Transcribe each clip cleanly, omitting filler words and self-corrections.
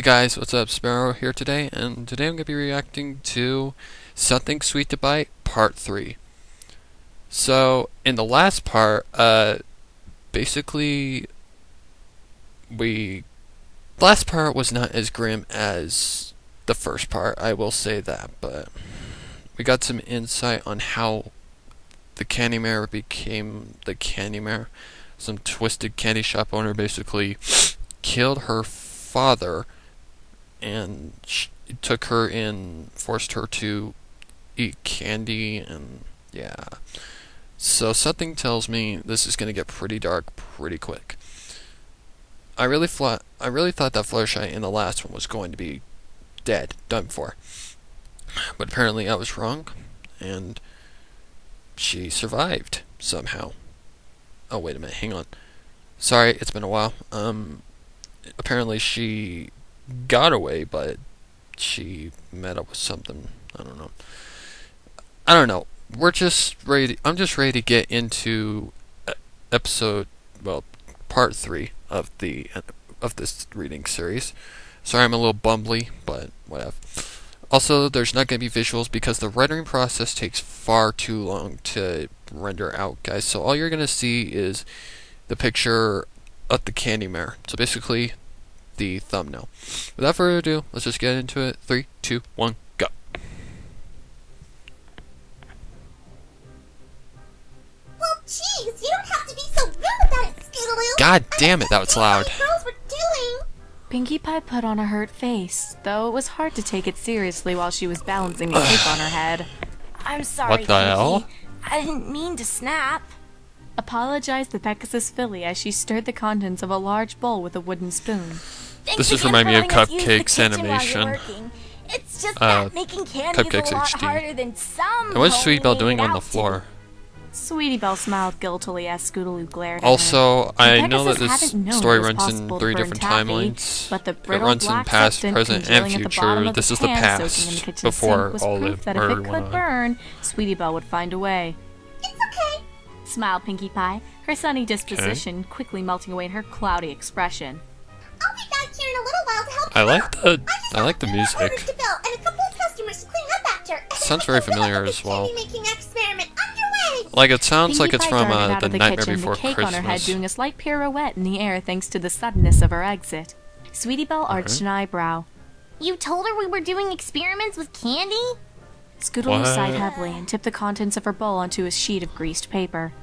Hey guys, what's up? Sparrow here today, and today I'm going to be reacting to Something Sweet to Bite Part 3. So, in the last part, basically, last part was not as grim as the first part, I will say that, but we got some insight on how the Candy Mare became the Candy Mare. Some twisted candy shop owner basically killed her father and took her in, forced her to eat candy, and yeah. So something tells me this is gonna get pretty dark pretty quick. I really thought that Fluttershy in the last one was going to be dead, done for. But apparently I was wrong, and she survived somehow. Oh wait a minute, hang on. Sorry, it's been a while. Apparently she got away, but she met up with something. I don't know. I'm just ready to get into part 3 of this reading series. Sorry, I'm a little bumbly, but whatever. Also, there's not going to be visuals because the rendering process takes far too long to render out, guys. So all you're going to see is the picture of the Candy Mare. So basically, the thumbnail. Without further ado, let's just get into it. 3, 2, 1, go. Well, jeez, you don't have to be so rude about it, Scootaloo. God damn it, that was loud. What the girls were doing. Pinkie Pie put on a hurt face, though it was hard to take it seriously while she was balancing a cake on her head. I'm sorry, What the hell? Pinkie. I didn't mean to snap. Apologized the Pegasus filly as she stirred the contents of a large bowl with a wooden spoon. Thanks This is again reminding me for of letting us use the Cupcake's kitchen while you're animation. working. It's just that making candy is Cupcake's a lot HD. harder than some. And what's Sweet Belle doing on the out to. floor? Sweetie Belle smiled guiltily as Scootaloo glared at her. Also, I The know that Pegasus this hadn't known story it was runs in possible to 3 burn different taffy, timelines. but the It brittle runs in black past, substance present, and congealing at the bottom future. of This the is the pan soaking in the past kitchen before sink was all proof the that if murder it went could on. burn, Sweetie Belle would find a way. It's okay. Smiled Pinkie Pie, her sunny disposition quickly melting away in her cloudy expression. I'll be back here in a little while to help I you like out. I like the Orders music. to fill and a couple of customers to clean up after. Sounds very familiar as well. Candy-making experiment underway. Like it sounds Pinkie like it's Pie from darted out the of the Nightmare kitchen, Before the cake on her head Christmas. doing a slight pirouette in the air thanks to the suddenness of her exit. Sweetie Belle arched an eyebrow. You told her we were doing experiments with candy? Scootaloo What? sighed heavily and tipped the contents of her bowl onto a sheet of greased paper.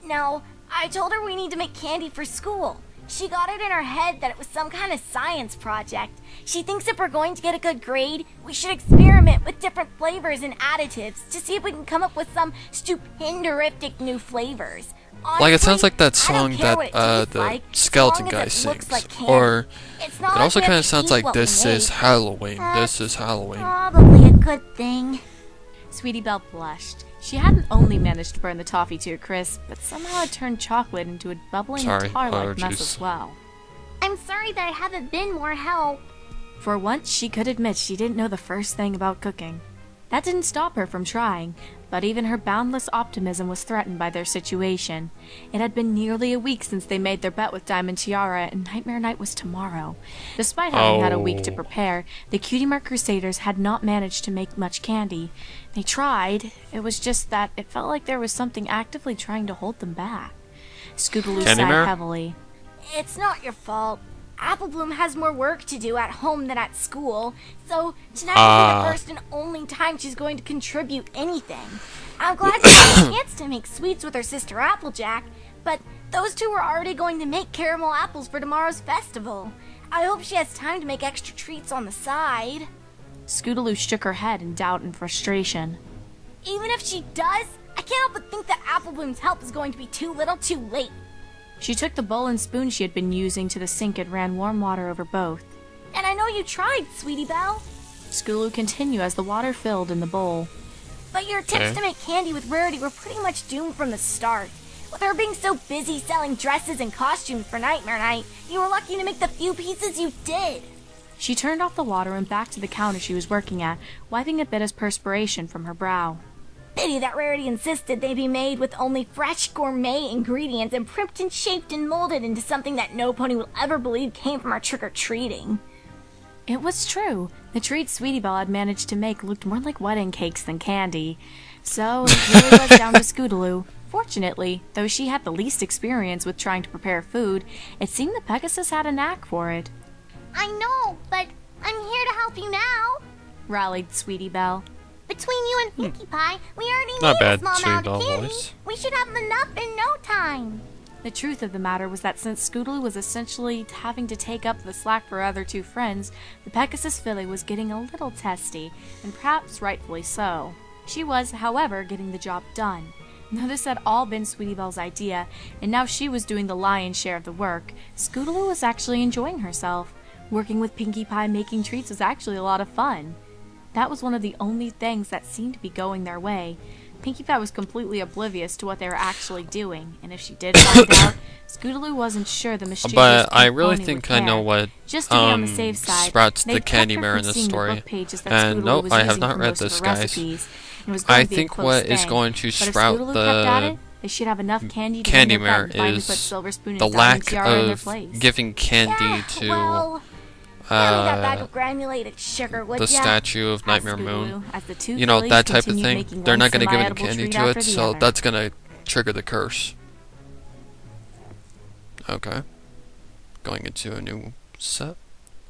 No, I told her we need to make candy for school. She got it in her head that it was some kind of science project. She thinks if we're going to get a good grade, we should experiment with different flavors and additives to see if we can come up with some stupendorific new flavors. Like it sounds Honestly, like that I don't song care that what it tastes the like, as skeleton long guy as it looks sings. like candy. Or It's not it like also we have kind of to sounds eat like what we this is make. Halloween. This That's is Halloween. Probably a good thing. Sweetie Belle blushed. She hadn't only managed to burn the toffee to a crisp, but somehow had turned chocolate into a bubbling Sorry, tar-like mess allergies. as well. I'm sorry that I haven't been more help. For once, she could admit she didn't know the first thing about cooking. That didn't stop her from trying, but even her boundless optimism was threatened by their situation. It had been nearly a week since they made their bet with Diamond Tiara, and Nightmare Night was tomorrow. Despite having had a week to prepare, the Cutie Mark Crusaders had not managed to make much candy. They tried, it was just that it felt like there was something actively trying to hold them back. Scootaloo Candy sighed Mare? heavily. It's not your fault. Apple Bloom has more work to do at home than at school, so tonight will be the first and only time she's going to contribute anything. I'm glad she had a chance to make sweets with her sister Applejack, but those two were already going to make caramel apples for tomorrow's festival. I hope she has time to make extra treats on the side. Scootaloo shook her head in doubt and frustration. Even if she does, I can't help but think that Apple Bloom's help is going to be too little too late. She took the bowl and spoon she had been using to the sink and ran warm water over both. And I know you tried, Sweetie Belle. Scootaloo continued as the water filled in the bowl. But your Okay. tips to make candy with Rarity were pretty much doomed from the start. With her being so busy selling dresses and costumes for Nightmare Night, you were lucky to make the few pieces you did. She turned off the water and back to the counter she was working at, wiping a bit of perspiration from her brow. Pity that Rarity insisted they be made with only fresh gourmet ingredients and primped and shaped and molded into something that no pony will ever believe came from our trick-or-treating. It was true. The treats Sweetie Belle had managed to make looked more like wedding cakes than candy. So it really was down to Scootaloo. Fortunately, though she had the least experience with trying to prepare food, it seemed the Pegasus had a knack for it. I know, but I'm here to help you now. Rallied Sweetie Belle. Between you and Pinkie Pie, we already Not need bad, a small Sweetie amount of Belle candy. voice. We should have enough in no time. The truth of the matter was that since Scootaloo was essentially having to take up the slack for her other two friends, the Pegasus filly was getting a little testy, and perhaps rightfully so. She was, however, getting the job done. Though this had all been Sweetie Belle's idea, and now she was doing the lion's share of the work, Scootaloo was actually enjoying herself. Working with Pinkie Pie making treats was actually a lot of fun. That was one of the only things that seemed to be going their way. Pinkie Pie was completely oblivious to what they were actually doing, and if she did find out, Scootaloo wasn't sure the mischievous But I pink really pony think would I know care. what Just to be on the safe side, sprouts they'd the kept candy her mare from in this seeing the story. book pages that And Scootaloo nope, was I have using not for read most of this, the guys. recipes, and it was going I to be a think close what is thing. going to But if sprout Scootaloo kept at the it, they should have enough candy to candy win their bet mare and finally put is Silver Spoon and the Diamond lack Tiara in their of place. giving candy Yeah, to well, hand me that bag of granulated sugar, would the ya? statue of Asked Nightmare Scootaloo, Moon. as the two You know, fillies that type of continued thing. making They're one not going to give any semi-edible candy treat to after it, the so other. that's going to trigger the curse. Okay. Going into a new set.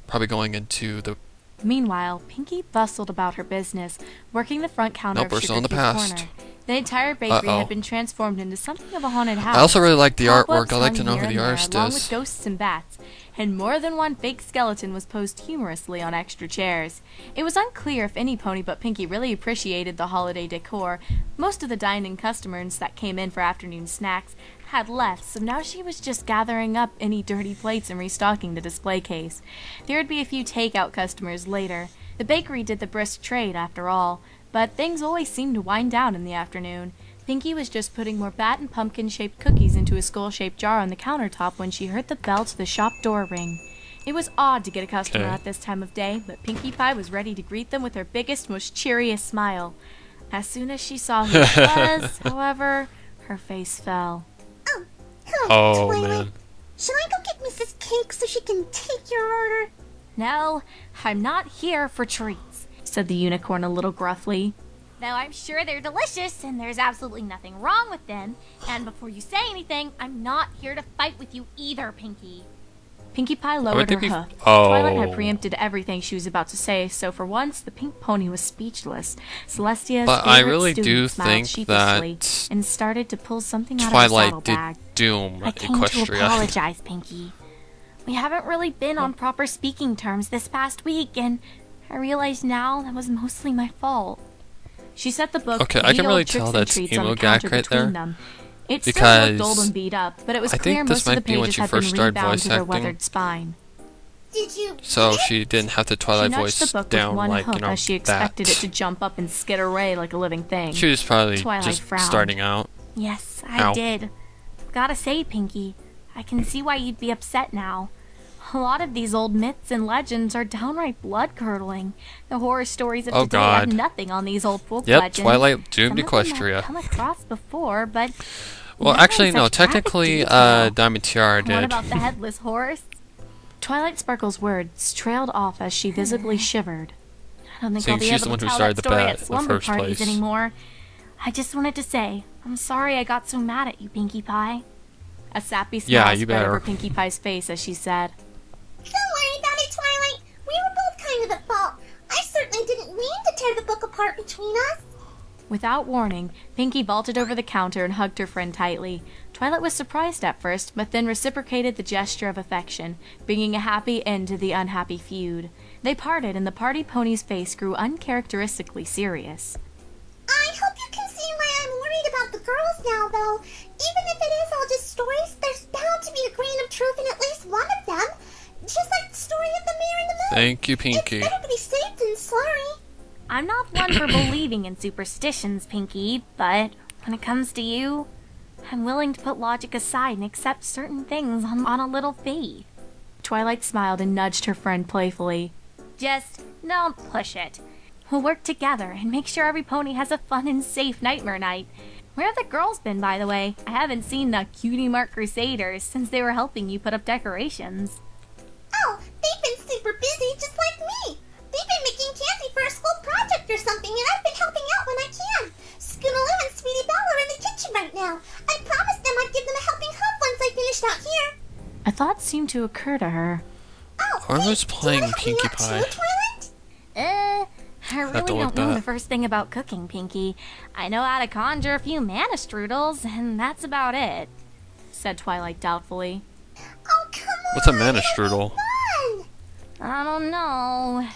Probably going into the... Meanwhile, Pinkie bustled about her business, working the front counter Nope, of we're Sugar still in the Cube past. Corner. The entire bakery Uh-oh. had been transformed into something of a haunted house. I also really like the Cobwebs artwork. I'd like to hung know here who the and there, artist along is. with ghosts and bats, and more than one fake skeleton was posed humorously on extra chairs. It was unclear if any pony but Pinkie really appreciated the holiday decor. Most of the dine-in customers that came in for afternoon snacks had left, so now she was just gathering up any dirty plates and restocking the display case. There would be a few takeout customers later. The bakery did the brisk trade, after all, but things always seemed to wind down in the afternoon. Pinkie was just putting more bat and pumpkin-shaped cookies into a skull-shaped jar on the countertop when she heard the bell to the shop door ring. It was odd to get a customer Okay. at this time of day, but Pinkie Pie was ready to greet them with her biggest, most cheeriest smile. As soon as she saw who it was, however, her face fell. Oh, Twilight. man. Should I go get Mrs. Cake so she can take your order? No, I'm not here for treats, said the unicorn a little gruffly. Though I'm sure they're delicious and there's absolutely nothing wrong with them. And before you say anything, I'm not here to fight with you either, Pinkie. Pinkie Pie lowered her they be- hoof. Oh. Twilight had preempted everything she was about to say, so for once the pink pony was speechless. Celestia's But I favorite really student do smiled think sheepishly that and started to pull something out of her Twilight did saddlebag. doom I came to Equestria. apologize, Pinkie. We haven't really been on proper speaking terms this past week, and I realize now that was mostly my fault. She set the book, Okay, I can The really Old Tricks tell and that's Treats on emo the counter gack right between there, them. It still because looked old and beat up, but it was I clear think this most of the might be when pages she had been first started rebound voice to her acting. weathered spine. Did you? So she didn't have the She Twilight nudged voice the book down with one like, hook you know, as she expected that. it to jump up and skitter away like a living thing. She was probably Twilight just frowned. starting out. Yes, I Ow. did. Gotta say, Pinkie, I can see why you'd be upset now. A lot of these old myths and legends are downright blood-curdling. The horror stories of Oh, today have God. nothing on these old folk Yep, legends. Twilight doomed Some of them I've Equestria. come across before, but Well, never actually, in no. such graphic Technically, detail. Diamond Tiara What did. about the headless horse? Twilight Sparkle's words trailed off as she visibly shivered. I don't think Seeing I'll be she's able the one to who tell started that the story bet at in the slumber first parties place. anymore. I just wanted to say, I'm sorry I got so mad at you, Pinkie Pie. A sappy smile Yeah, you spread over better. Pinkie Pie's face as she said, Don't worry about it, Twilight. We were both kind of at fault. I certainly didn't mean to tear the book apart between us. Without warning, Pinkie vaulted over the counter and hugged her friend tightly. Twilight was surprised at first, but then reciprocated the gesture of affection, bringing a happy end to the unhappy feud. They parted, and the party pony's face grew uncharacteristically serious. I hope you can see why I'm worried about the girls now, though. Even if it is all just stories, there's bound to be a grain of truth in at least one of them. Just like the story of the Mirror and the Moon. Thank you, Pinkie. It's better to be safe than sorry. I'm not one for believing in superstitions, Pinkie, but when it comes to you, I'm willing to put logic aside and accept certain things on a little faith. Twilight smiled and nudged her friend playfully. Just don't push it. We'll work together and make sure every pony has a fun and safe nightmare night. Where have the girls been, by the way? I haven't seen the Cutie Mark Crusaders since they were helping you put up decorations. Oh, they've been super busy, just like me. project or something, and I've been helping out when I can. Scootaloo and Sweetie Belle are in the kitchen right now. I promised them I'd give them a helping hand once I finished out here. A thought seemed to occur to her. Oh, Arlo's playing Pinkie Pie. Twilight? I really to look don't know that. the first thing about cooking, Pinkie. I know how to conjure a few mana strudels, and that's about it. Said Twilight doubtfully. Oh, come on. What's a mana strudel? Fun. I don't know.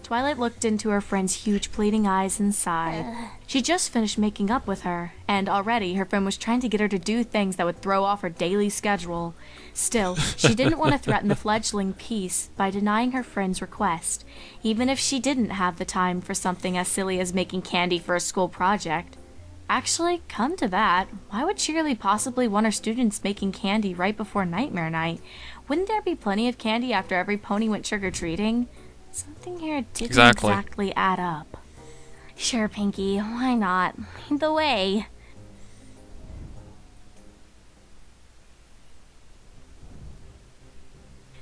Twilight looked into her friend's huge pleading eyes and sighed. She just finished making up with her, and already her friend was trying to get her to do things that would throw off her daily schedule. Still, she didn't want to threaten the fledgling peace by denying her friend's request, even if she didn't have the time for something as silly as making candy for a school project. Actually, come to that, why would she really possibly want her students making candy right before Nightmare Night? Wouldn't there be plenty of candy after every pony went trick-or-treating? Something here didn't exactly add up. Sure, Pinkie, why not? Lead the way.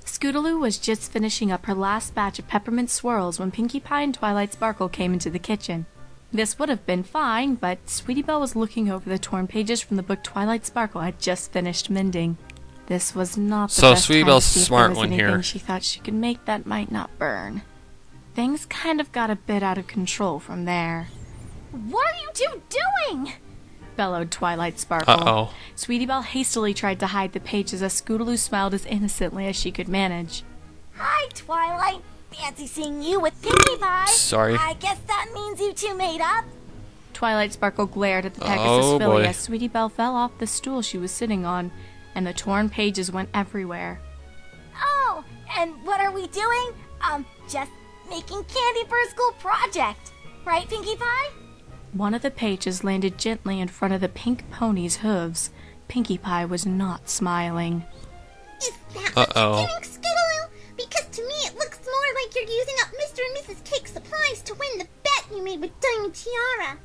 Scootaloo was just finishing up her last batch of peppermint swirls when Pinkie Pie and Twilight Sparkle came into the kitchen. This would have been fine, but Sweetie Belle was looking over the torn pages from the book Twilight Sparkle had just finished mending. This was not the best Sweetie time Belle's to see if smart there was one anything here. she thought she could make that might not burn. Things kind of got a bit out of control from there. What are you two doing? Bellowed Twilight Sparkle. Uh-oh. Sweetie Belle hastily tried to hide the pages as Scootaloo smiled as innocently as she could manage. Hi, Twilight. Fancy seeing you with Pinkie Pie. Sorry. I guess that means you two made up. Twilight Sparkle glared at the Pegasus Oh, filly boy. as Sweetie Belle fell off the stool she was sitting on, and the torn pages went everywhere. Oh, and what are we doing? Just making candy for a school project. Right, Pinkie Pie? One of the pages landed gently in front of the pink pony's hooves. Pinkie Pie was not smiling. Is that what Uh-oh. you're doing, Scootaloo? Because to me it looks more like you're using up Mr. and Mrs. Cake's supplies to win the bet you made with Diamond Tiara.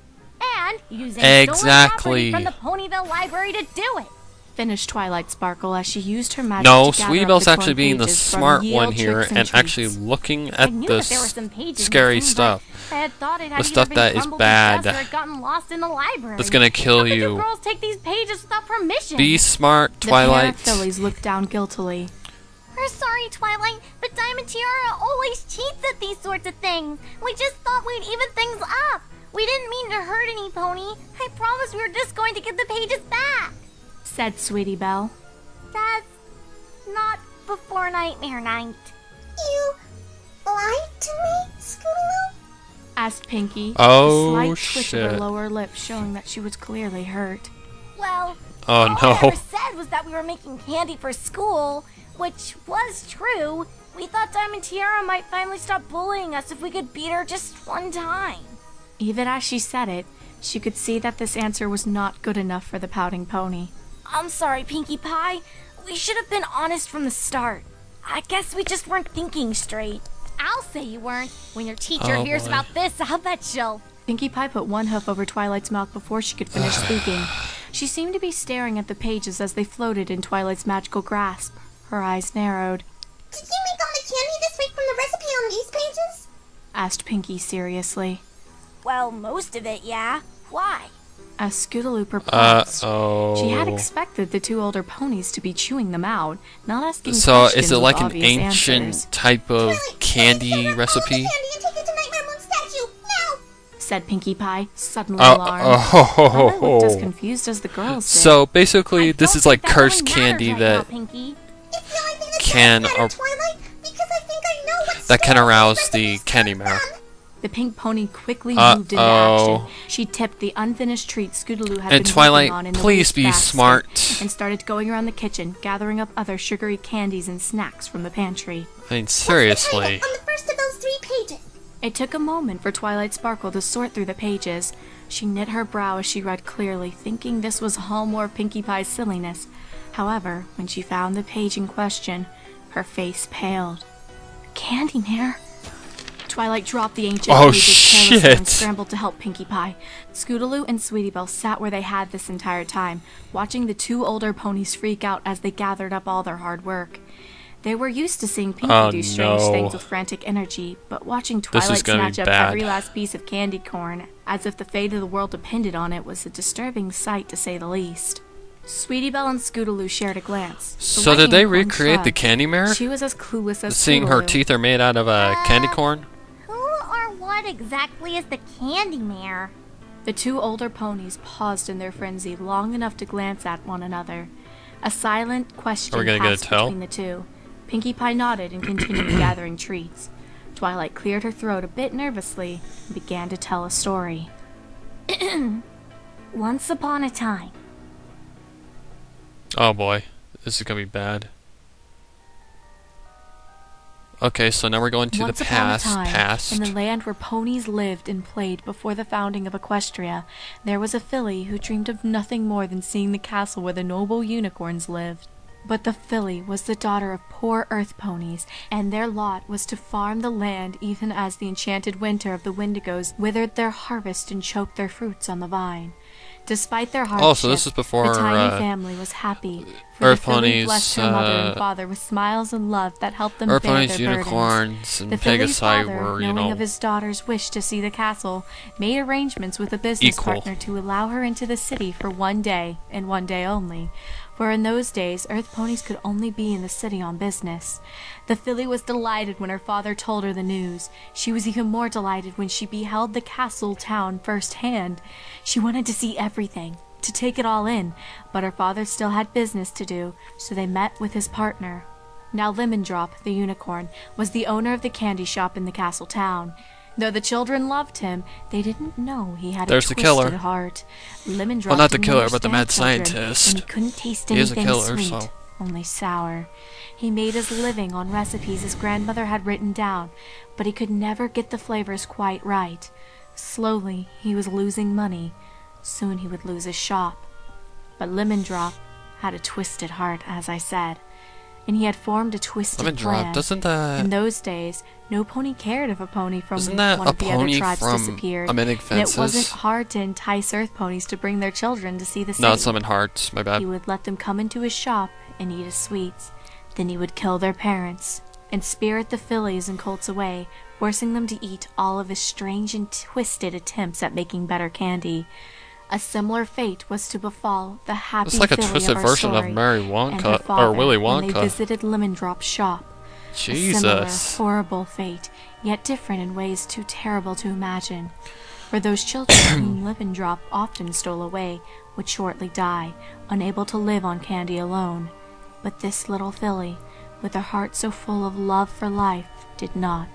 And using Exactly. stolen property from the Ponyville Library to do it. Finished Twilight Sparkle as she used her magic No, to gather Sweetie up Belle's the actually torn being the pages from smart Yale one here tricks and actually treats. looking I at knew the that there were some pages scary missing, stuff. but I had thought it had The stuff either been that is crumbled bad. to dust or had gotten lost in the library. That's gonna kill How could you. girls take these pages without permission? Be smart, The pair of Twilight. fillies looked down guiltily. We're sorry, Twilight, but Diamond Tiara always cheats at these sorts of things. We just thought we'd even things up. We didn't mean to hurt any pony. I promise we were just going to get the pages back. Said Sweetie Belle. That's not before Nightmare Night. You lied to me, Scootaloo? Asked Pinkie, Oh, a slight twitch of her shit. lower lip showing that she was clearly hurt. Well, Oh, all no. I ever said was that we were making candy for school, which was true. We thought Diamond Tiara might finally stop bullying us if we could beat her just one time. Even as she said it, she could see that this answer was not good enough for the pouting pony. I'm sorry, Pinkie Pie. We should have been honest from the start. I guess we just weren't thinking straight. I'll say you weren't. When your teacher Oh, hears boy. about this, I'll bet she'll... Pinkie Pie put one hoof over Twilight's mouth before she could finish speaking. She seemed to be staring at the pages as they floated in Twilight's magical grasp. Her eyes narrowed. Did you make all the candy this week from the recipe on these pages? Asked Pinkie seriously. Well, most of it, yeah. Why? As Scootaloo perplexed. Uh-oh. She had expected the two older ponies to be chewing them out, not asking So, questions is it with like an obvious ancient answers, type of Twilight, candy please, grab all recipe? the candy and take it to Nightmare Moon's statue, now! said Pinkie Pie, suddenly Oh, alarmed. Twilight looked as oh. confused as the girls did. So, basically, I this don't is like think that really cursed matters candy right that now, Pinkie. It's the only thing that Can does matter, ar- Twilight, because I think I know what that can store arouse these the recipes candy come mare. from. The pink pony quickly moved into Uh-oh. action. She tipped the unfinished treat Scootaloo had And been Twilight, working on in the please waste be basket, smart. and started going around the kitchen, gathering up other sugary candies and snacks from the pantry. I mean, What's the seriously. title on the first of those 3 pages? It took a moment for Twilight Sparkle to sort through the pages. She knit her brow as she read clearly, thinking this was all more Pinkie Pie's silliness. However, when she found the page in question, her face paled. Candy Mare? Twilight dropped the ancient Oh, pages carelessly and shit. scrambled to help Pinkie Pie. Scootaloo and Sweetie Belle sat where they had this entire time, watching the two older ponies freak out as they gathered up all their hard work. They were used to seeing Pinky Oh, do strange no. things with frantic energy, but watching This is Twilight gonna be snatch up bad. every last piece of candy corn, as if the fate of the world depended on it, was a disturbing sight to say the least. Sweetie Belle and Scootaloo shared a glance. The So White did they Unicorn recreate the shrugged. candy mirror? She was as clueless as Seeing her Scootaloo. teeth are made out of candy corn? Who or what exactly is the candy mare? The two older ponies paused in their frenzy long enough to glance at one another. A silent question Are we gonna get a passed tell? between the two. Pinkie Pie nodded and continued gathering treats. Twilight cleared her throat a bit nervously and began to tell a story. Once upon a time, Oh boy, this is gonna be bad. Okay, so now we're going to Once the upon a past. time, in the land where ponies lived and played before the founding of Equestria, there was a filly who dreamed of nothing more than seeing the castle where the noble unicorns lived. But the filly was the daughter of poor earth ponies, and their lot was to farm the land even as the enchanted winter of the Wendigos withered their harvest and choked their fruits on the vine. Despite their hardship, Oh, so this is before, the tiny family was happy, for Earth the filly ponies, blessed her mother and father with smiles and love that helped them Earth bear ponies, their burdens. unicorns, and The filly's Pegasi father, were, you knowing know, of his daughter's wish to see the castle, made arrangements with a business equal. partner to allow her into the city for one day, and one day only. For in those days, Earth ponies could only be in the city on business. The filly was delighted when her father told her the news. She was even more delighted when she beheld the castle town firsthand. She wanted to see everything, to take it all in, but her father still had business to do, so they met with his partner. Now Lemon Drop, the unicorn, was the owner of the candy shop in the castle town. Though the children loved him, they didn't know he had There's a the twisted killer. heart. Lemon Drop Well, not the didn't killer, but the understand mad children, scientist. and he couldn't taste He is a anything killer, sweet, so- only sour. He made his living on recipes his grandmother had written down, but he could never get the flavors quite right. Slowly, he was losing money. Soon he would lose his shop. But Lemon Drop had a twisted heart, as I said, and he had formed a twisted Lemon plan. Drop, doesn't In that... those days, no pony cared if a pony from Isn't that one a of the other pony tribes from disappeared, Amending and it wasn't Fences? hard to entice Earth ponies to bring their children to see the city. No, it's Lemon Hearts, my bad. He would let them come into his shop and eat his sweets. Then he would kill their parents and spirit the fillies and colts away, forcing them to eat all of his strange and twisted attempts at making better candy. A similar fate was to befall the happy It's like a filly twisted of our version of story Mary and her Wonka, father or Willy when they Wonka. visited Lemon Drop's shop. A similar, Jesus. horrible fate, yet different in ways too terrible to imagine. For those children whom Lemon Drop often stole away would shortly die, unable to live on candy alone. But this little filly, with her heart so full of love for life, did not.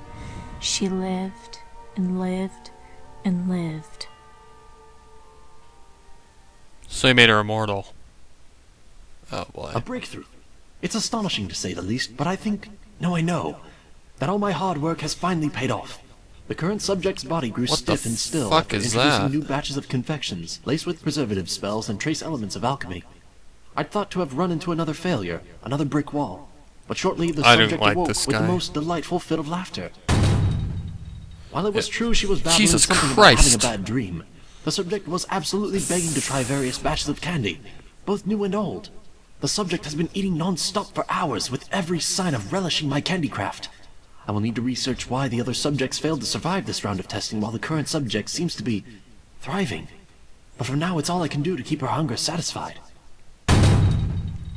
She lived and lived and lived. So he made her immortal. Oh boy. A breakthrough. It's astonishing to say the least, but I think, no, I know, that all my hard work has finally paid off. The current subject's body grew What the stiff and still fuck after is introducing that? new batches of confections, laced with preservative spells and trace elements of alchemy. I'd thought to have run into another failure, another brick wall, but shortly the I didn't subject like awoke this with the guy. most delightful fit of laughter. While it was true she was battling Jesus something about having a Christ. bad dream, the subject was absolutely begging to try various batches of candy, both new and old. The subject has been eating non-stop for hours, with every sign of relishing my candy craft. I will need to research why the other subjects failed to survive this round of testing while the current subject seems to be thriving. But for now, it's all I can do to keep her hunger satisfied.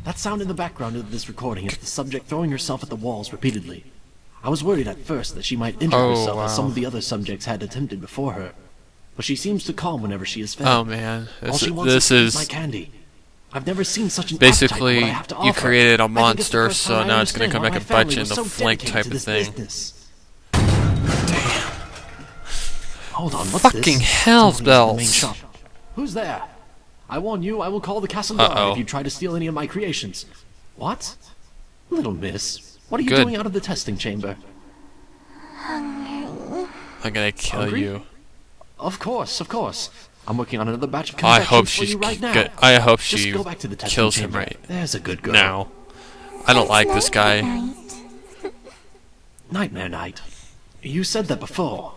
That sound in the background of this recording is the subject throwing herself at the walls repeatedly. I was worried at first that she might injure Oh, herself as some wow. of the other subjects had attempted before her. But she seems to calm whenever she is fed. Oh man. All she wants This is my is candy. I've never seen such an basically appetite for what I have to you offer. created a I think it's the monster, first so time I now it's gonna understand come why back and my bite family you in was the so flank dedicated type to of this thing. business. Hold on, what's Fucking this? hell's Someone in the main bells. shop. Who's there? I warn you, I will call the castle guard Uh-oh. if you try to steal any of my creations. What? Little miss, what are you Good. doing out of the testing chamber? I'm gonna kill Hungry? you. Of course, of course. I'm working on another batch of I confections hope for she's you right now. good. I hope Just she go back to the testing kills him chamber. right There's a good girl. now. I don't like this guy. Nightmare Night. You said that before.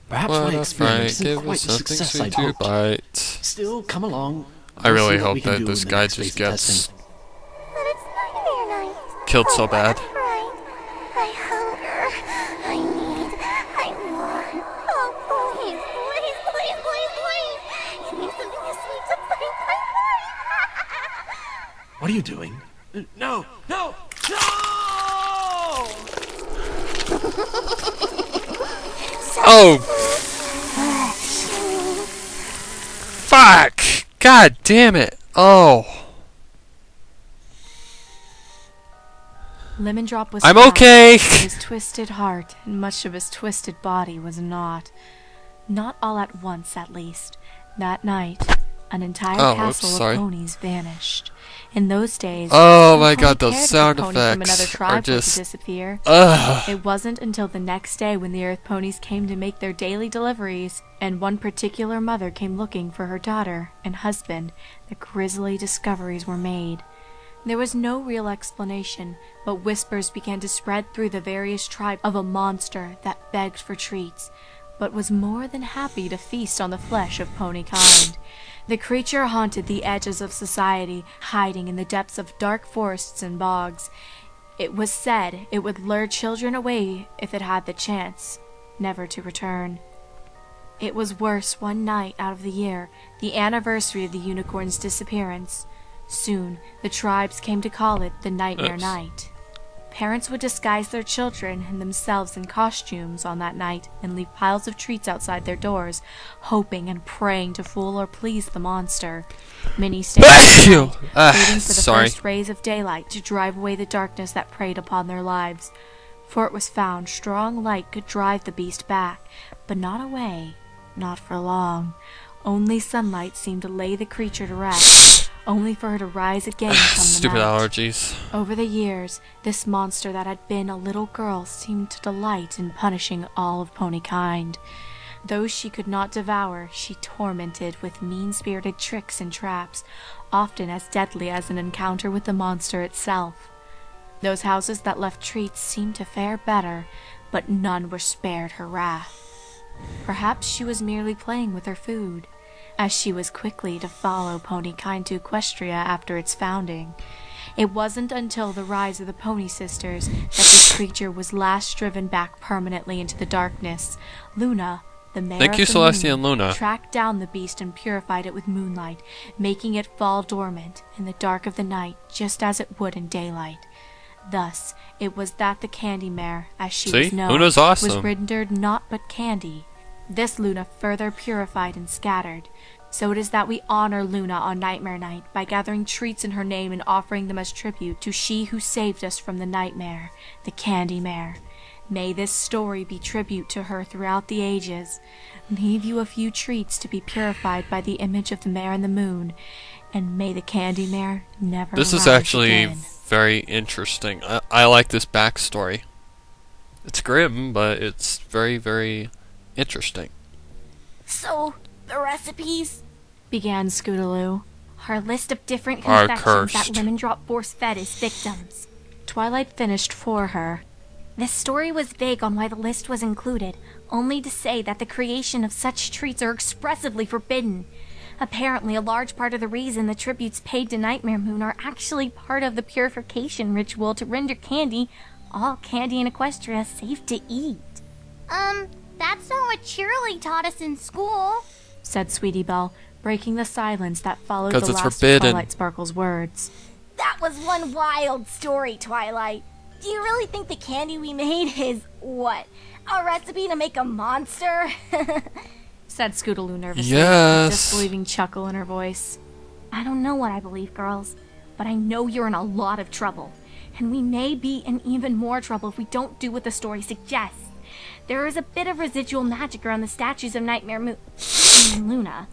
Perhaps What my a experience fright, isn't give quite us the something success sweet I'd to hoped. bite. Still, come along. I We'll really see what we hope can that do this in the guy next just phase of gets testing. But it's Nightmare Night. killed so bad. Right. I hunger. I need. I want. Oh, please, please, please, please, please. Give me something to sweet to fight. What are you doing? No! No! No! Oh! Fuck! God damn it! Oh! Lemon Drop was I'm found, okay! but his twisted heart and much of his twisted body was not. Not all at once, at least. That night, an entire castle sorry. of ponies vanished. In those days, Oh who my pony god, those cared if a sound pony from another effects tribe are were to just... disappear? Ugh! It wasn't until the next day when the Earth ponies came to make their daily deliveries, and one particular mother came looking for her daughter and husband, that grisly discoveries were made. There was no real explanation, but whispers began to spread through the various tribes of a monster that begged for treats, but was more than happy to feast on the flesh of pony kind. The creature haunted the edges of society, hiding in the depths of dark forests and bogs. It was said it would lure children away if it had the chance, never to return. It was worse one night out of the year, the anniversary of the unicorn's disappearance. Soon, the tribes came to call it the Nightmare Night. Parents would disguise their children and themselves in costumes on that night and leave piles of treats outside their doors, hoping and praying to fool or please the monster. Many stayed up waiting for the first rays of daylight to drive away the darkness that preyed upon their lives. For it was found strong light could drive the beast back, but not away, not for long. Only sunlight seemed to lay the creature to rest, only for her to rise again come the Stupid night. allergies. Over the years, this monster that had been a little girl seemed to delight in punishing all of pony kind. Those she could not devour, she tormented with mean-spirited tricks and traps, often as deadly as an encounter with the monster itself. Those houses that left treats seemed to fare better, but none were spared her wrath. Perhaps she was merely playing with her food, as she was quickly to follow pony kind to Equestria after its founding. It wasn't until the rise of the Pony Sisters that this creature was last driven back permanently into the darkness. Luna, the mare Thank you, of the Celestia and moon, Luna. tracked down the beast and purified it with moonlight, making it fall dormant in the dark of the night just as it would in daylight. Thus, it was that the Candy Mare, as she was known, Luna's awesome. was rendered naught but candy. This Luna further purified and scattered. So it is that we honor Luna on Nightmare Night by gathering treats in her name and offering them as tribute to she who saved us from the nightmare, the Candy Mare. May this story be tribute to her throughout the ages. Leave you a few treats to be purified by the image of the Mare and the Moon, and may the Candy Mare never This is rise actually again. very interesting. I like this backstory. It's grim, but it's very, very interesting. So, the recipes? Began Scootaloo. Our list of different Are confections that cursed. Lemon Drop force-fed his victims. Twilight finished for her. This story was vague on why the list was included, only to say that the creation of such treats are expressively forbidden. Apparently, a large part of the reason the tributes paid to Nightmare Moon are actually part of the purification ritual to render candy, all candy in Equestria, safe to eat. That's not what Cheerilee taught us in school, said Sweetie Belle, breaking the silence that followed 'Cause the it's last forbidden. of Twilight Sparkle's words. That was one wild story, Twilight. Do you really think the candy we made is, what, a recipe to make a monster? Said Scootaloo nervously, Yes. a disbelieving chuckle in her voice. I don't know what I believe, girls, but I know you're in a lot of trouble. And we may be in even more trouble if we don't do what the story suggests. There is a bit of residual magic around the statues of Nightmare Moon and Luna.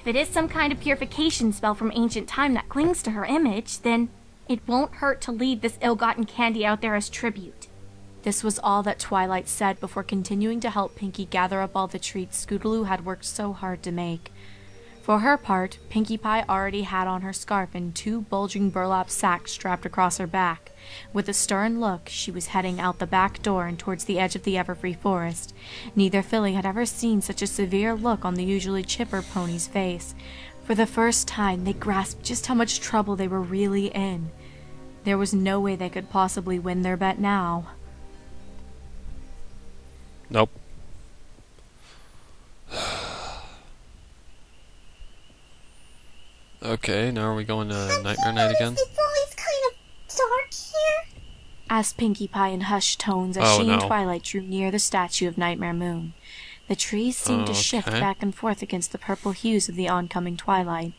If it is some kind of purification spell from ancient time that clings to her image, then it won't hurt to leave this ill-gotten candy out there as tribute. This was all that Twilight said before continuing to help Pinkie gather up all the treats Scootaloo had worked so hard to make. For her part, Pinkie Pie already had on her scarf and 2 bulging burlap sacks strapped across her back. With a stern look, she was heading out the back door and towards the edge of the Everfree Forest. Neither filly had ever seen such a severe look on the usually chipper pony's face. For the first time, they grasped just how much trouble they were really in. There was no way they could possibly win their bet now. Nope. Okay, now are we going to Nightmare Night again? It's always kind of dark here. Asked Pinkie Pie in hushed tones as she and Twilight drew near the statue of Nightmare Moon. The trees seemed to shift back and forth against the purple hues of the oncoming twilight.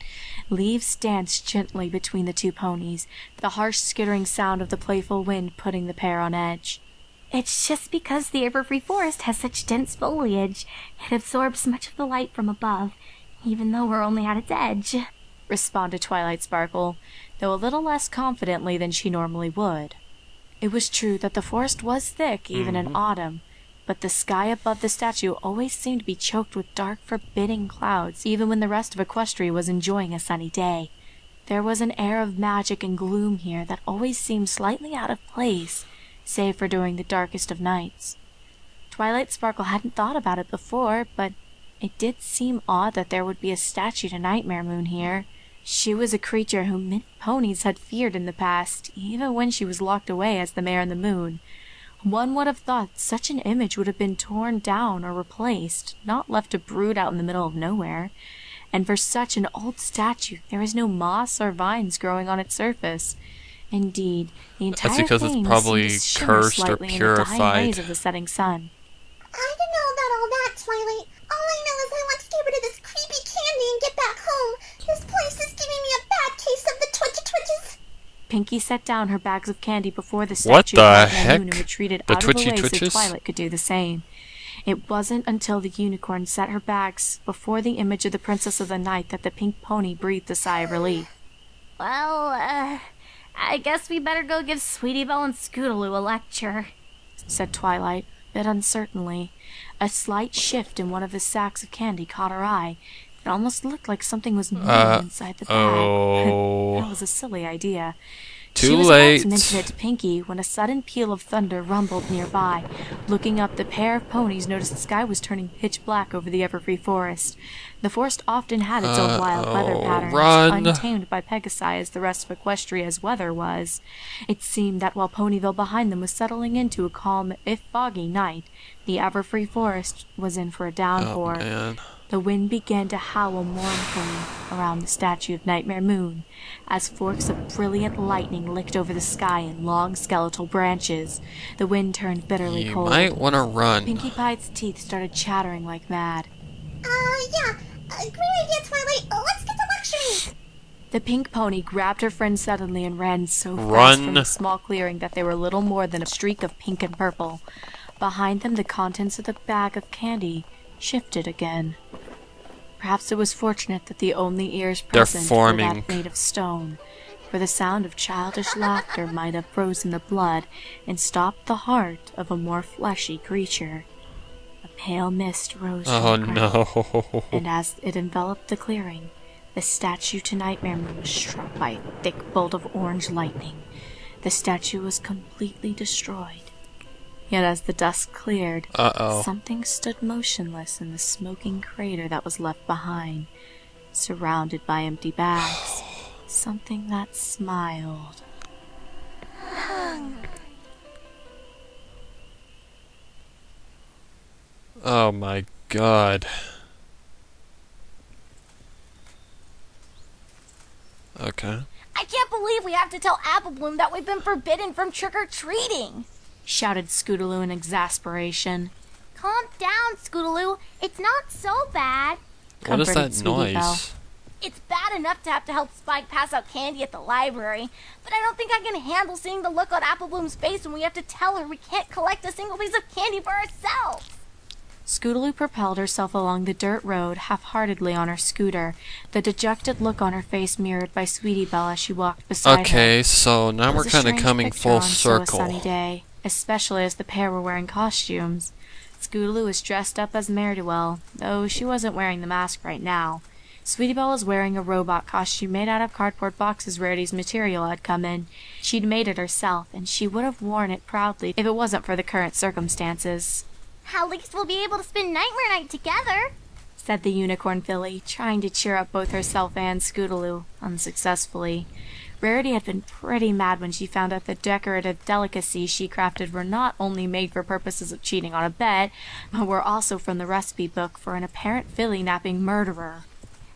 Leaves danced gently between the two ponies, the harsh skittering sound of the playful wind putting the pair on edge. It's just because the Everfree Forest has such dense foliage. It absorbs much of the light from above, even though we're only at its edge, responded Twilight Sparkle, though a little less confidently than she normally would. It was true that the forest was thick even in autumn, but the sky above the statue always seemed to be choked with dark, forbidding clouds, even when the rest of Equestria was enjoying a sunny day. There was an air of magic and gloom here that always seemed slightly out of place, save for during the darkest of nights. Twilight Sparkle hadn't thought about it before, but it did seem odd that there would be a statue to Nightmare Moon here. She was a creature whom many ponies had feared in the past, even when she was locked away as the Mare in the Moon. One would have thought such an image would have been torn down or replaced, not left to brood out in the middle of nowhere. And for such an old statue, there is no moss or vines growing on its surface. Indeed, the entire That's because thing it's probably seemed to shimmer cursed or slightly in the dying purified. rays of the setting sun. I don't know about all that, Twilight. All I know is I want to get rid of this creepy candy and get back home. This place is giving me a bad case of the twitches. Pinkie set down her bags of candy before the What statue the of Nightmare heck? Moon and retreated The out of the twitchy way twitches? so Twilight could do the same. It wasn't until the unicorn set her bags before the image of the Princess of the Night that the pink pony breathed a sigh of relief. Well, I guess we better go give Sweetie Belle and Scootaloo a lecture, said Twilight, a bit uncertainly. A slight shift in one of the sacks of candy caught her eye. It almost looked like something was moving inside the bag. That was a silly idea. She was about to mention it to Pinkie when a sudden peal of thunder rumbled nearby. Looking up, the pair of ponies noticed the sky was turning pitch black over the Everfree Forest. The forest often had its own wild weather patterns, untamed by Pegasi as the rest of Equestria's weather was. It seemed that while Ponyville behind them was settling into a calm, if foggy, night, the Everfree Forest was in for a downpour. The wind began to howl mournfully around the statue of Nightmare Moon, as forks of brilliant lightning licked over the sky in long skeletal branches. The wind turned bitterly cold. You might want to run. Pinkie Pie's teeth started chattering like mad. Yeah. Great idea, Twilight. Let's get to lecturing. The pink pony grabbed her friend suddenly and ran so fast from the small clearing that they were little more than a streak of pink and purple. Behind them, the contents of the bag of candy shifted again. Perhaps it was fortunate that the only ears present were that made of stone, for the sound of childish laughter might have frozen the blood and stopped the heart of a more fleshy creature. A pale mist rose from the ground, and as it enveloped the clearing, the statue to Nightmare Moon was struck by a thick bolt of orange lightning. The statue was completely destroyed. Yet as the dust cleared, something stood motionless in the smoking crater that was left behind, surrounded by empty bags. Something that smiled. Oh my god. Okay. I can't believe we have to tell Apple Bloom that we've been forbidden from trick-or-treating, shouted Scootaloo in exasperation. Calm down, Scootaloo. It's not so bad. What is that noise? It's bad enough to have to help Spike pass out candy at the library, but I don't think I can handle seeing the look on Apple Bloom's face when we have to tell her we can't collect a single piece of candy for ourselves. Scootaloo propelled herself along the dirt road half-heartedly on her scooter, the dejected look on her face mirrored by Sweetie Belle as she walked beside her. Okay, so now we're kind of coming full circle. A sunny day, especially as the pair were wearing costumes. Scootaloo was dressed up as Ne'er-do-well, though she wasn't wearing the mask right now. Sweetie Belle was wearing a robot costume made out of cardboard boxes Rarity's material had come in. She'd made it herself, and she would have worn it proudly if it wasn't for the current circumstances. At least we'll be able to spend Nightmare Night together, said the unicorn filly, trying to cheer up both herself and Scootaloo, unsuccessfully. Rarity had been pretty mad when she found out the decorative delicacies she crafted were not only made for purposes of cheating on a bet, but were also from the recipe book for an apparent filly-napping murderer.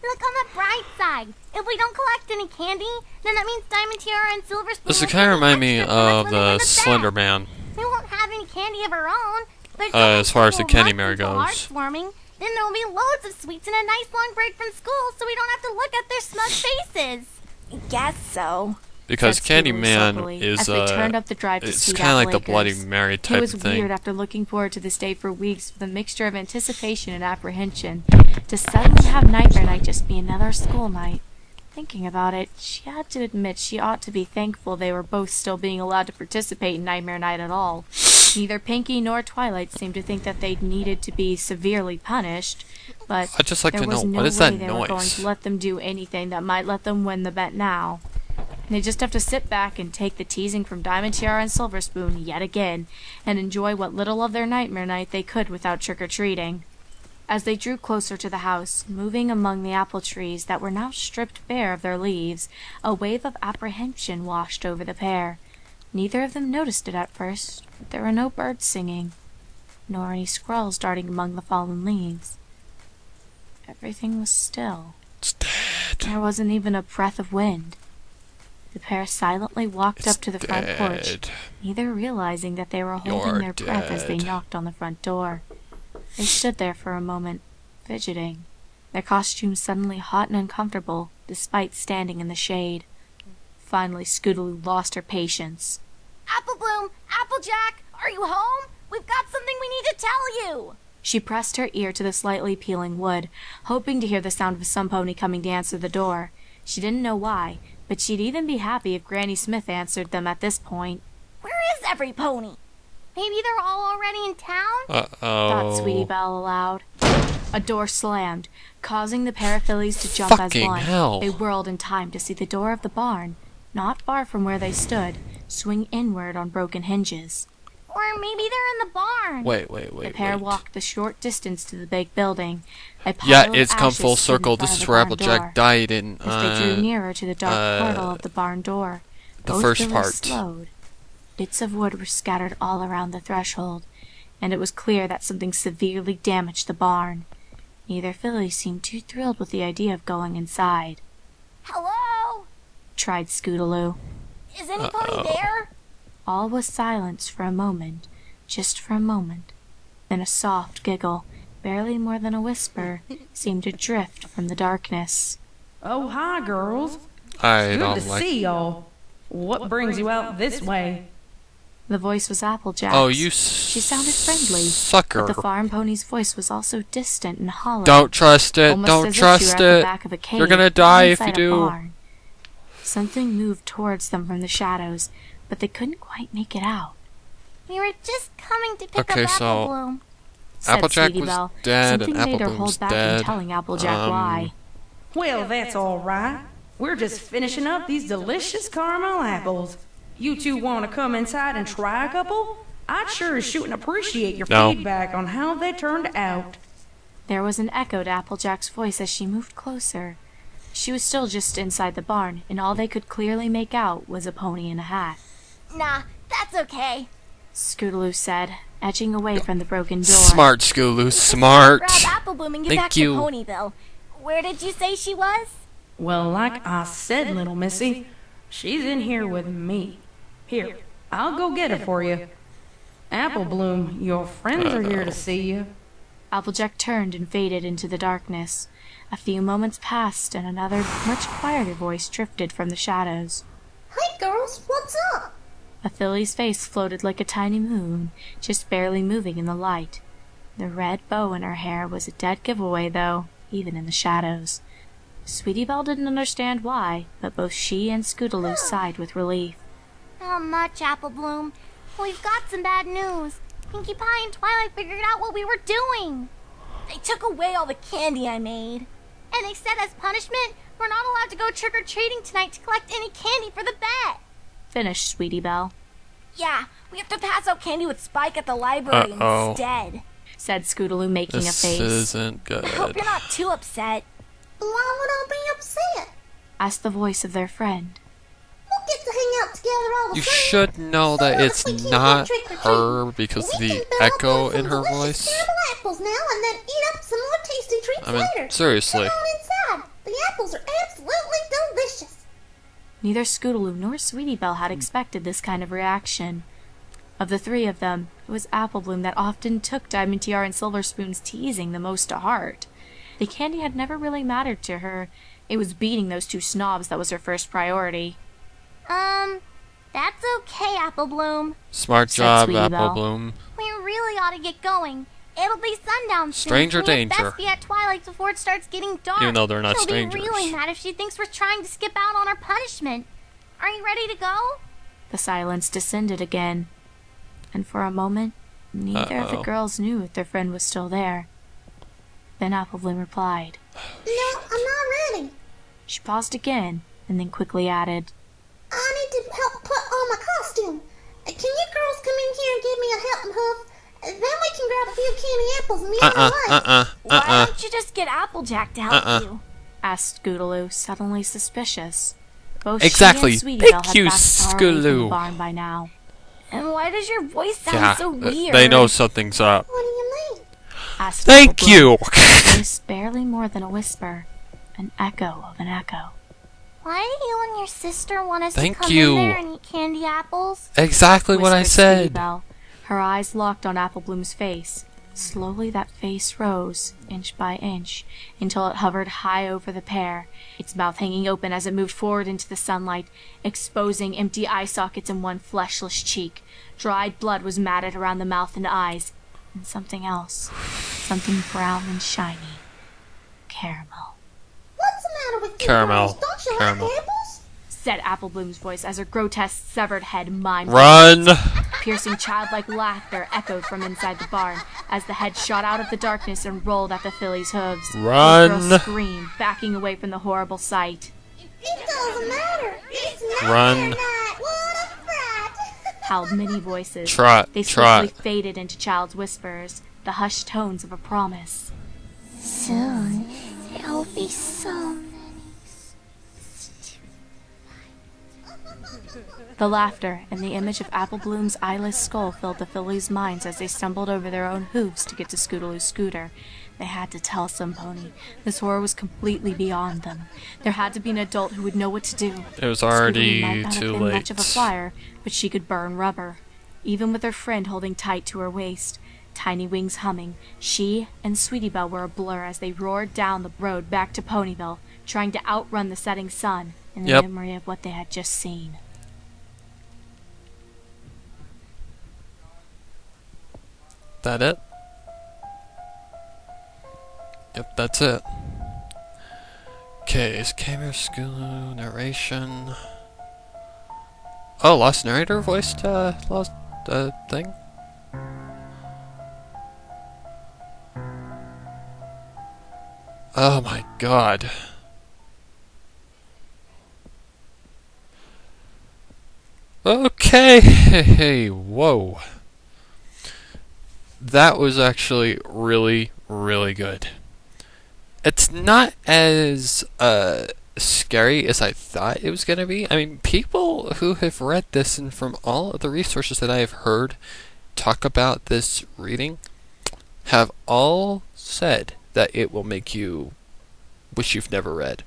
Look on the bright side. If we don't collect any candy, then that means Diamond Tiara and Silver Spoon This will kind of pay remind me extra for us of when they the win bet. Slender Man. We won't have any candy of our own, but As far as the candy mare mare goes. Then there'll be loads of sweets and a nice long break from school, so we don't have to look at their smug faces. I guess so. Because said Scootaloo Candyman sulkily, is as they turned up the drive to it's Sweet kind of like Apple the Bloody Acres. Mary It type was of thing. weird after looking forward to this day for weeks with a mixture of anticipation and apprehension to suddenly have Nightmare Night just be another school night. Thinking about it, she had to admit she ought to be thankful they were both still being allowed to participate in Nightmare Night at all. Neither Pinky nor Twilight seemed to think that they needed to be severely punished, but I'd just like there to was know, no what is way that they were going noise? to let them do anything that might let them win the bet now. They just have to sit back and take the teasing from Diamond Tiara and Silver Spoon yet again, and enjoy what little of their Nightmare Night they could without trick-or-treating. As they drew closer to the house, moving among the apple trees that were now stripped bare of their leaves, a wave of apprehension washed over the pair. Neither of them noticed it at first, but there were no birds singing, nor any squirrels darting among the fallen leaves. Everything was still. It's dead. There wasn't even a breath of wind. The pair silently walked It's up to the front porch, dead. neither realizing that they were holding You're their breath as they dead. knocked on the front door. They stood there for a moment, fidgeting, their costumes suddenly hot and uncomfortable, despite standing in the shade. Finally, Scootaloo lost her patience. Apple Bloom, Applejack, are you home? We've got something we need to tell you. She pressed her ear to the slightly peeling wood, hoping to hear the sound of some pony coming to answer the door. She didn't know why, but she'd even be happy if Granny Smith answered them at this point. Where is every pony? Maybe they're all already in town? Thought Sweetie Uh-oh. Belle aloud. A door slammed, causing the pair of fillies to jump as Fucking one. hell. They whirled in time to see the door of the barn, not far from where they stood, swing inward on broken hinges. Or maybe they're in the barn. Wait, The pair walked the short distance to the big building. A pile Yeah, of it's come ashes full stood in circle. front This of is the where barn Applejack door. died in As they drew nearer to the dark portal of the barn door, the both first fillies part. slowed. Bits of wood were scattered all around the threshold, and it was clear that something severely damaged the barn. Neither filly seemed too thrilled with the idea of going inside. Hello? Tried Scootaloo. Is any pony there? All was silence for a moment, just for a moment. Then a soft giggle, barely more than a whisper, seemed to drift from the darkness. Oh, hi, girls. I Good don't to like. see y'all. What brings you out this way? The voice was Applejack's. Oh, you She sounded friendly, sucker. but the farm pony's voice was also distant and hollow. Don't trust it. almost Don't as if she trust were at the it. back of a cave You're gonna die if inside you a do. barn. Something moved towards them from the shadows, but they couldn't quite make it out. We were just coming to pick Okay, up so Apple Bloom. Said Applejack Sweetie was Belle. dead Something and made her Apple hold was back in dead. telling Applejack why. Well, that's all right. We're just finishing up these delicious caramel apples. You two want to come inside and try a couple? I'd sure as shootin' appreciate your No. feedback on how they turned out. There was an echo to Applejack's voice as she moved closer. She was still just inside the barn, and all they could clearly make out was a pony in a hat. Nah, that's okay. Scootaloo said, edging away from the broken door. Smart, Scootaloo. Smart. Grab Apple Bloom and get Thank back you. to Ponyville. Where did you say she was? Well, like I said, little missy, she's in here with me. Here, I'll go get her for you. Apple Bloom, your friends are here to see you. Applejack turned and faded into the darkness. A few moments passed, and another, much quieter voice drifted from the shadows. Hi, girls, what's up? A filly's face floated like a tiny moon, just barely moving in the light. The red bow in her hair was a dead giveaway, though, even in the shadows. Sweetie Belle didn't understand why, but both she and Scootaloo sighed with relief. Not much, Apple Bloom. We've got some bad news. Pinkie Pie and Twilight figured out what we were doing. They took away all the candy I made. And they said as punishment, we're not allowed to go trick-or-treating tonight to collect any candy for the bet. Finished Sweetie Belle, Yeah, we have to pass out candy with Spike at the library Uh-oh. instead. said Scootaloo, making This a face. isn't good. I hope you're not too upset. Why would I be upset? Asked the voice of their friend. together all the You same. should know So that what it's if we can't not go trick-or-treating? her because of We the can build echo up in some her delicious voice. caramel apples now and then eat up some more tasty treats I mean, later. seriously. Come on inside. The apples are absolutely delicious. Neither Scootaloo nor Sweetie Belle had expected this kind of reaction. Of the three of them, it was Apple Bloom that often took Diamond Tiara and Silver Spoon's teasing the most to heart. The candy had never really mattered to her. It was beating those two snobs that was her first priority. That's okay, Apple Bloom. Smart Said job, Sweetie Apple Belle. Bloom. We really ought to get going. It'll be sundown soon. Stranger We had danger. best be at twilight before it starts getting dark. Even though they're not She'll strangers. be really mad if she thinks we're trying to skip out on our punishment. Are you ready to go? The silence descended again, and for a moment, neither of the Uh-oh. girls knew if their friend was still there. Then Apple Bloom replied. No, I'm not ready. She paused again, and then quickly added, I need to help put on my costume. Can you girls come in here and give me a helping hoof? Then we can grab a few candy apples and be on our way. Why don't you just get Applejack to help you? asked Scootaloo, suddenly suspicious. Both Exactly. she and Sweetie Belle Thank had you, backed far away from the Scootaloo. barn by now. And why does your voice sound Yeah, so weird? they know something's up. What do you mean? Asked Thank Apple Bloom, you! a voice barely more than a whisper, an echo of an echo. Why do you and your sister want us Thank to come you. in there and eat candy apples? Exactly what I Whispered Sweetie said. Belle, her eyes locked on Apple Bloom's face. Slowly that face rose, inch by inch, until it hovered high over the pair, its mouth hanging open as it moved forward into the sunlight, exposing empty eye sockets in one fleshless cheek. Dried blood was matted around the mouth and eyes, and something else, something brown and shiny. Caramel. What's the matter with you Caramel. girls? Don't you Caramel. like apples? Said Apple Bloom's voice as her grotesque severed head mimed. Run! Piercing childlike laughter echoed from inside the barn as the head shot out of the darkness and rolled at the filly's hooves. Run. The girl screamed, backing away from the horrible sight. It doesn't matter. It's not Run. night. What a fright. Howled many voices. Trot, They trot. swiftly faded into child's whispers, the hushed tones of a promise. Soon, there'll be so many. The laughter and the image of Apple Bloom's eyeless skull filled the fillies' minds as they stumbled over their own hooves to get to Scootaloo's scooter. They had to tell some pony. This horror was completely beyond them. There had to be an adult who would know what to do. It was Scootaloo already might not too have been much of a late. flyer, but she could burn rubber. Even with her friend holding tight to her waist, tiny wings humming, she and Sweetie Belle were a blur as they roared down the road back to Ponyville, trying to outrun the setting sun in the Yep. memory of what they had just seen. That it? Yep, that's it. Okay, is camera school narration? Oh, Lost Narrator voiced Lost thing? Oh my god. Okay, whoa. That was actually really, really good. It's not as scary as I thought it was going to be. I mean, people who have read this and from all of the resources that I have heard talk about this reading have all said that it will make you wish you've never read.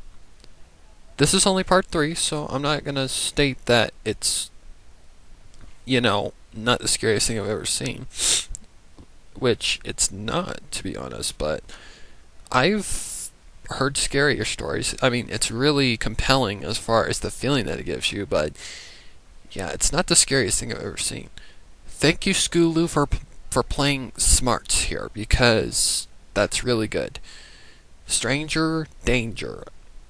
This is only part 3, so I'm not going to state that it's, you know, not the scariest thing I've ever seen. Which it's not, to be honest, but I've heard scarier stories. I mean, it's really compelling as far as the feeling that it gives you, but yeah, it's not the scariest thing I've ever seen. Thank you, Scootaloo, for playing smarts here, because that's really good. Stranger Danger.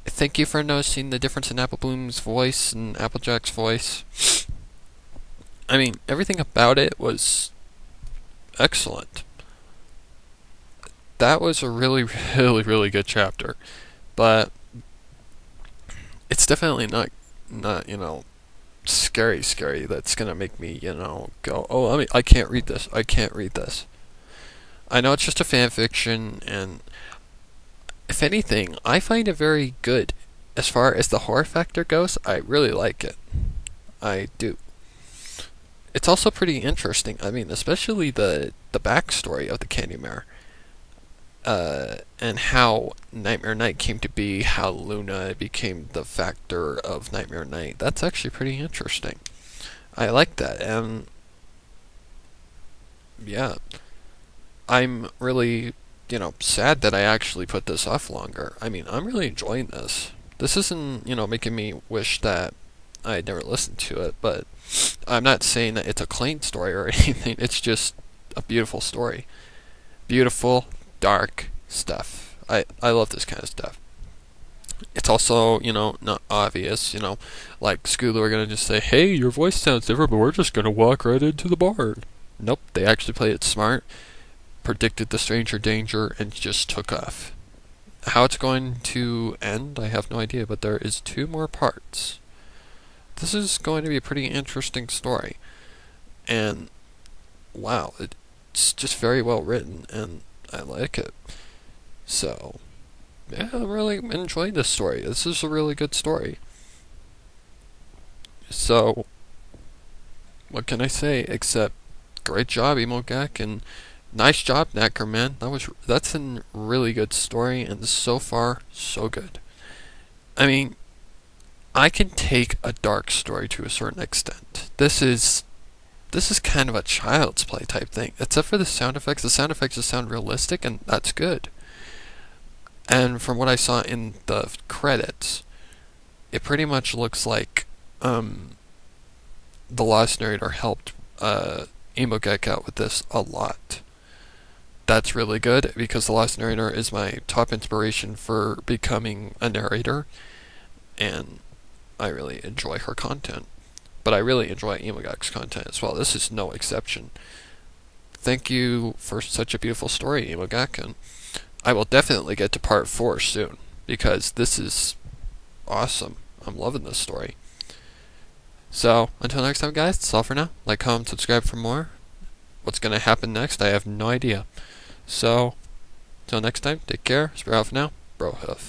Thank you for noticing the difference in Apple Bloom's voice and Applejack's voice. I mean, everything about it was excellent. That was a really, really, really good chapter. But it's definitely not, you know, scary that's gonna make me, you know, go, oh, I can't read this. I can't read this. I know it's just a fan fiction, and if anything, I find it very good. As far as the horror factor goes, I really like it. I do. It's also pretty interesting. I mean, especially the backstory of the Candy Mare. And how Nightmare Night came to be, how Luna became the factor of Nightmare Night. That's actually pretty interesting. I like that, and yeah, I'm really, sad that I actually put this off longer. I mean, I'm really enjoying this. This isn't, making me wish that I'd never listened to it, but I'm not saying that it's a clean story or anything. It's just a beautiful story. Beautiful, dark stuff. I love this kind of stuff. It's also, not obvious, like Scooter are gonna just say, hey, your voice sounds different, but we're just gonna walk right into the barn. Nope, they actually played it smart, predicted the stranger danger, and just took off. How it's going to end, I have no idea, but there is 2 more parts. This is going to be a pretty interesting story. And, wow, it's just very well written, and I like it. So, yeah, I'm really enjoying this story. This is a really good story. So, what can I say except great job, Emogak, and nice job, Neckerman. That's a really good story, and so far, so good. I mean, I can take a dark story to a certain extent. This is kind of a child's play type thing, except for the sound effects. The sound effects just sound realistic, and that's good. And from what I saw in the credits, it pretty much looks like the Lost Narrator helped Emogek out with this a lot. That's really good, because the Lost Narrator is my top inspiration for becoming a narrator, and I really enjoy her content. But I really enjoy Emogek's content as well. This is no exception. Thank you for such a beautiful story, Emogek, and I will definitely get to part 4 soon, because this is awesome. I'm loving this story. So, until next time, guys, that's all for now. Like, comment, subscribe for more. What's going to happen next, I have no idea. So, until next time, take care. Sparrow for now. Bro Hoof.